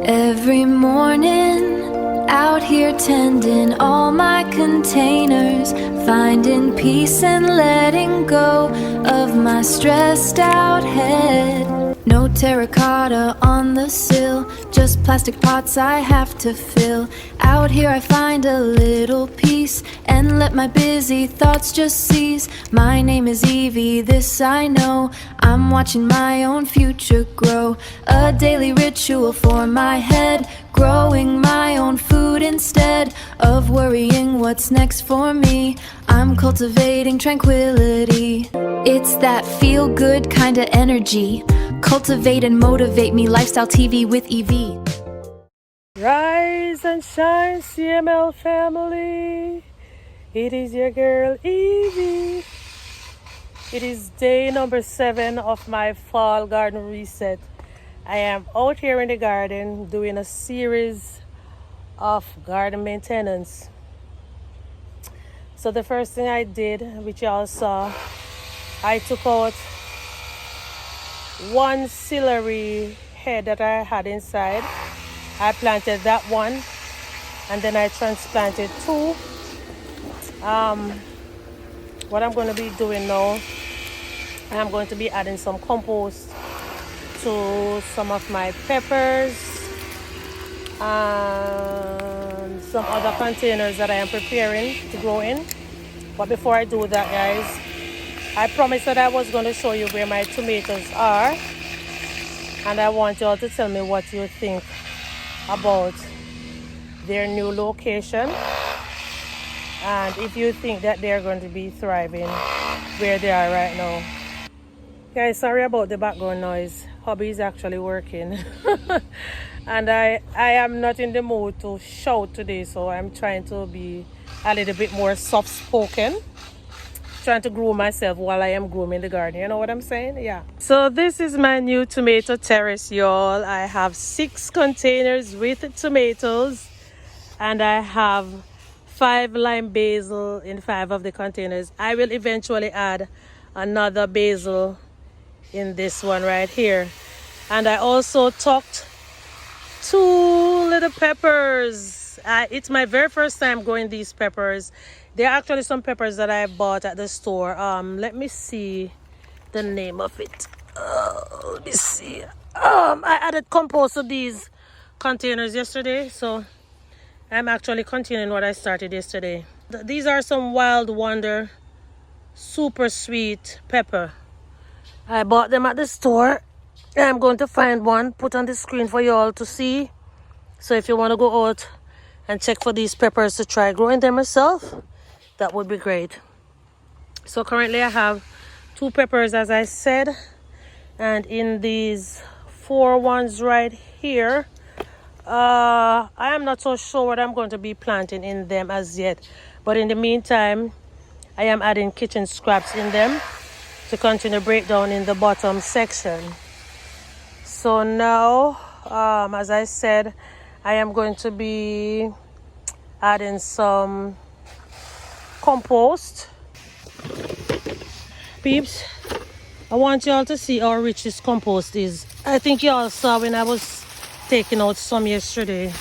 Every morning, out here tending all my containers, finding peace and letting go of my stressed out head. No terracotta on the sill, just plastic pots I have to fill. Out here I find a little peace and let my busy thoughts just cease. My name is Evie, this I know, I'm watching my own future grow. A daily ritual for my head, growing my own food instead of worrying what's next for me. I'm cultivating tranquility. It's that feel-good kind of energy. Cultivate and motivate me, Lifestyle TV with EV. Rise and shine, CML family. It is your girl Evie. It is day number 7 of my fall garden reset. I am out here in the garden doing a series of garden maintenance. So the first thing I did, which y'all saw, I took out one celery head that I had inside. I planted that one, and then I transplanted 2. What I'm going to be doing now, I'm going to be adding some compost to some of my peppers and some other containers that I am preparing to grow in. But before I do that, guys, I promised that I was going to show you where my tomatoes are, and I want you all to tell me what you think about their new location, and if you think that they're going to be thriving where they are right now. Guys, sorry about the background noise. Hubby is actually working and I am not in the mood to shout today, so I'm trying to be a little bit more soft-spoken, trying to groom myself while I am grooming the garden. You know what I'm saying? Yeah. So this is my new tomato terrace, y'all. I have 6 containers with tomatoes, and I have 5 lime basil in 5 of the containers. I will eventually add another basil in this one right here. And I also tucked 2 little peppers. It's my very first time growing these peppers. There are actually some peppers that I bought at the store. Let me see the name of it. Let me see. I added compost to these containers yesterday, so I'm actually continuing what I started yesterday. These are some Wild Wonder super sweet pepper. I bought them at the store. I'm going to find one, put on the screen for you all to see. So if you want to go out and check for these peppers to try growing them yourself, that would be great. So currently I have 2 peppers, as I said, and in these 4 ones right here, I am not so sure what I'm going to be planting in them as yet, but in the meantime I am adding kitchen scraps in them to continue break down in the bottom section. So now, as I said, I am going to be adding some compost. Peeps, I want y'all to see how rich this compost is. I think y'all saw when I was taking out some yesterday,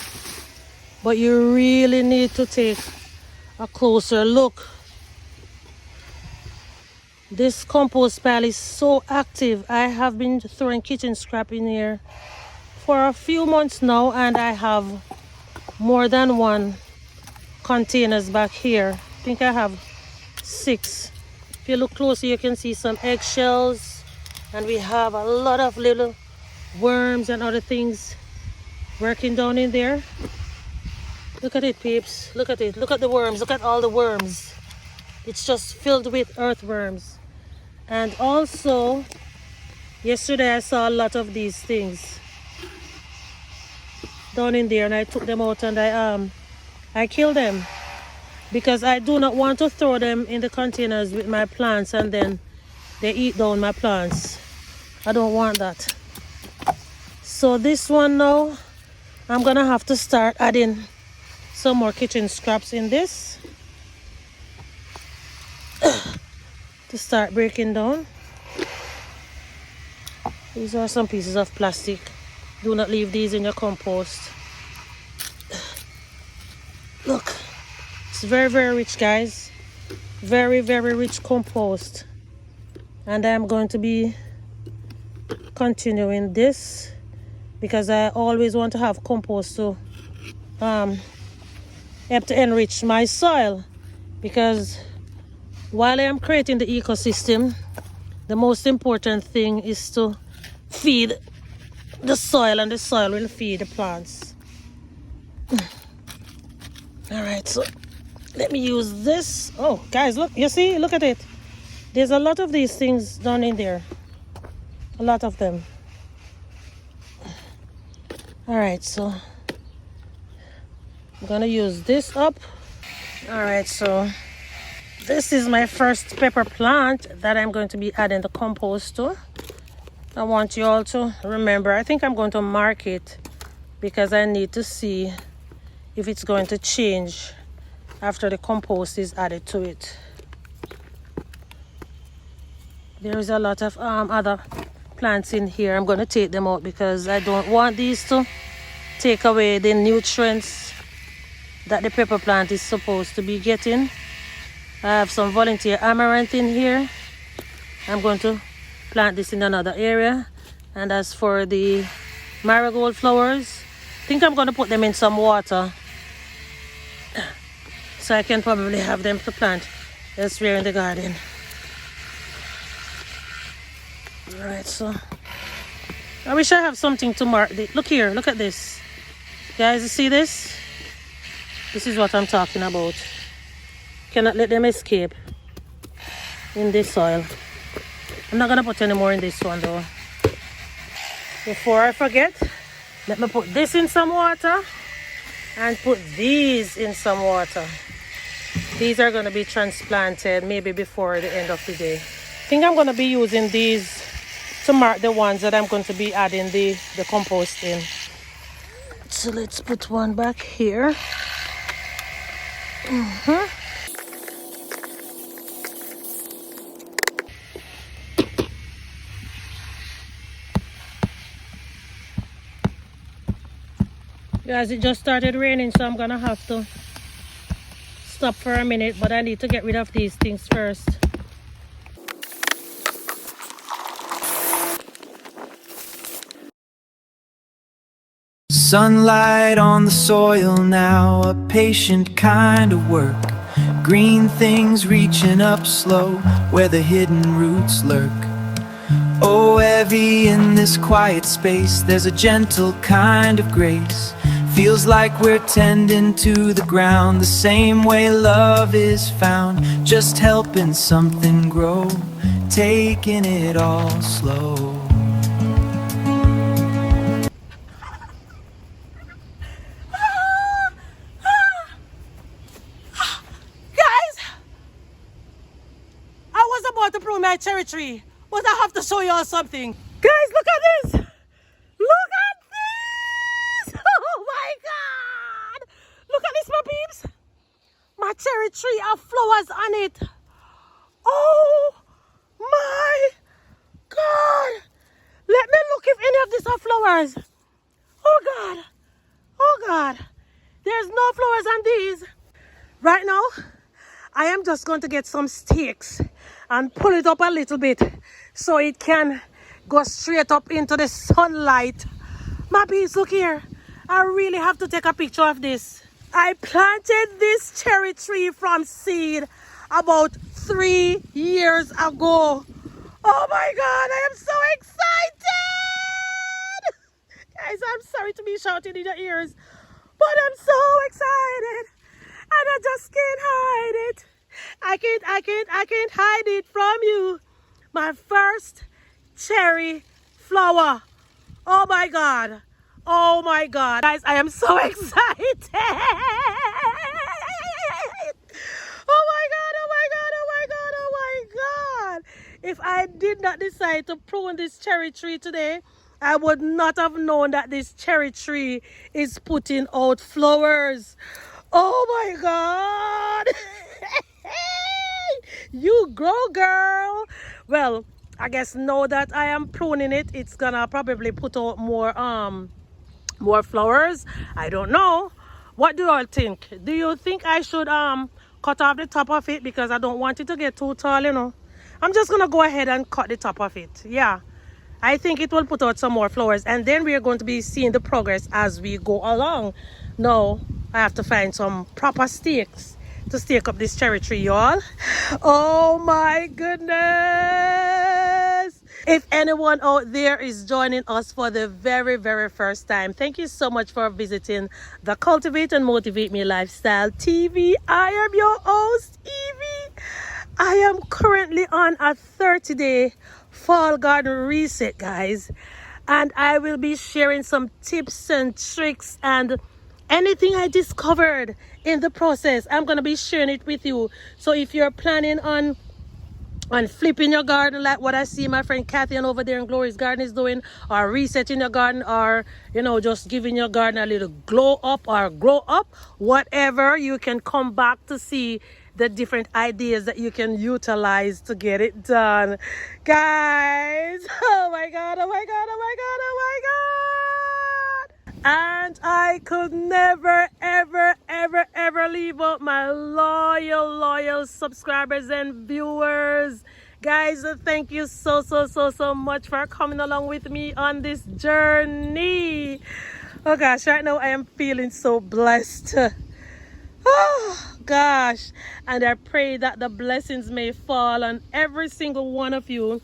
but you really need to take a closer look. This compost pile is so active. I have been throwing kitchen scrap in here for a few months now, and I have more than 1 containers back here. I think I have 6. If you look closer, you can see some eggshells, and we have a lot of little worms and other things working down in there. Look at it, peeps. Look at it. Look at the worms. Look at all the worms. It's just filled with earthworms. And also, yesterday I saw a lot of these things down in there, and I took them out and I killed them, because I do not want to throw them in the containers with my plants and then they eat down my plants. I don't want that. So this one now, I'm gonna have to start adding some more kitchen scraps in this to start breaking down. These are some pieces of plastic Do not leave these in your compost. Look, it's very, very rich, guys. Very, very rich compost. And I'm going to be continuing this because I always want to have compost to help to enrich my soil, because while I am creating the ecosystem, the most important thing is to feed the soil, and the soil will feed the plants. All right, so let me use this. Oh, guys, look, you see, look at it. There's a lot of these things down in there. A lot of them. All right, so I'm gonna use this up. All right, so this is my first pepper plant that I'm going to be adding the compost to. I want you all to remember, I think I'm going to mark it because I need to see if it's going to change after the compost is added to it. There is a lot of other plants in here. I'm going to take them out because I don't want these to take away the nutrients that the pepper plant is supposed to be getting. I have some volunteer amaranth in here. I'm going to plant this in another area. And as for the marigold flowers, I think I'm going to put them in some water so I can probably have them to plant elsewhere in the garden. Alright, so I wish I have something to mark the, look here, look at this. Guys, you see this? This is what I'm talking about. Cannot let them escape in this soil. I'm not gonna put any more in this one though. Before I forget, let me put this in some water and put these in some water. These are gonna be transplanted maybe before the end of the day. I think I'm gonna be using these to mark the ones that I'm going to be adding the compost in. So let's put one back here. Guys, it just started raining, so I'm gonna have to stop for a minute, but I need to get rid of these things first. Sunlight on the soil now, a patient kind of work. Green things reaching up slow, where the hidden roots lurk. Oh, heavy in this quiet space, there's a gentle kind of grace. Feels like we're tending to the ground, the same way love is found. Just helping something grow, taking it all slow. To prune my cherry tree, but I have to show you all something. Guys, look at this. Look at this. Oh my god. Look at this, my peeps. My cherry tree have flowers on it. Oh my god. Let me look if any of these have flowers. Oh god. Oh god. There's no flowers on these. Right now, I am just going to get some sticks and pull it up a little bit so it can go straight up into the sunlight. My peeps, look here. I really have to take a picture of this. I planted this cherry tree from seed about 3 years ago. Oh my god, I am so excited! Guys, I'm sorry to be shouting in your ears, but I'm so excited and I just can't hide it. I can't hide it from you. My first cherry flower. Oh my god. Oh my god. Guys, I am so excited. Oh my god, oh my god, oh my god, oh my god. If I did not decide to prune this cherry tree today, I would not have known that this cherry tree is putting out flowers. Oh my god. You grow, girl. Well, I guess now that I am pruning it, it's gonna probably put out more flowers. I don't know. What do you all think? Do you think I should cut off the top of it because I don't want it to get too tall, you know? I'm just gonna go ahead and cut the top of it. Yeah, I think it will put out some more flowers, and then we are going to be seeing the progress as we go along. Now I have to find some proper stakes to stake up this cherry tree, y'all. Oh my goodness. If anyone out there is joining us for the very, very first time, thank you so much for visiting the Cultivate and Motivate Me Lifestyle TV. I am your host, Evie. I am currently on a 30-day fall garden reset, guys. And I will be sharing some tips and tricks and anything I discovered in the process. I'm going to be sharing it with you. So if you're planning on flipping your garden like what I see my friend Kathy and over there in Glory's Garden is doing, or resetting your garden, or you know, just giving your garden a little glow up or grow up, whatever, you can come back to see the different ideas that you can utilize to get it done, guys. Oh my god, oh my god, oh my god, oh my god. And I could never ever leave out my loyal subscribers and viewers. Guys, thank you so much for coming along with me on this journey. Oh gosh, right now I am feeling so blessed. Oh gosh, and I pray that the blessings may fall on every single one of you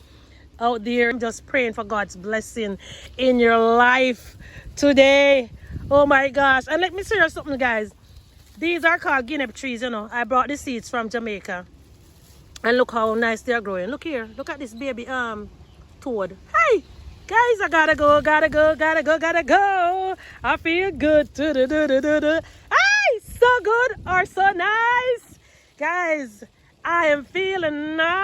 out there. I'm just praying for God's blessing in your life today. Oh my gosh. And let me show you something, guys. These are called guinea trees, you know. I brought the seeds from Jamaica, and look how nice they're growing. Look here, look at this baby toad. Hey guys, I gotta go. I feel good. Hey, so good or so nice, guys. I am feeling nice.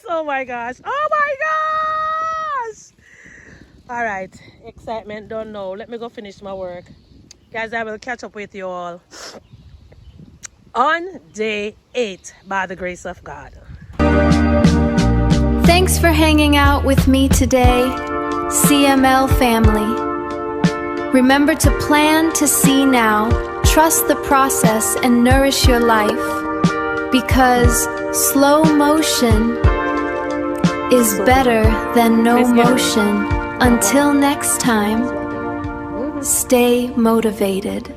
Oh my gosh, oh my gosh. All right, excitement, don't know. Let me go finish my work, guys. I will catch up with you all on day 8 by the grace of God. Thanks for hanging out with me today, CML family. Remember to plan to see now, trust the process, and nourish your life, because slow motion is better than no motion. Until next time, stay motivated.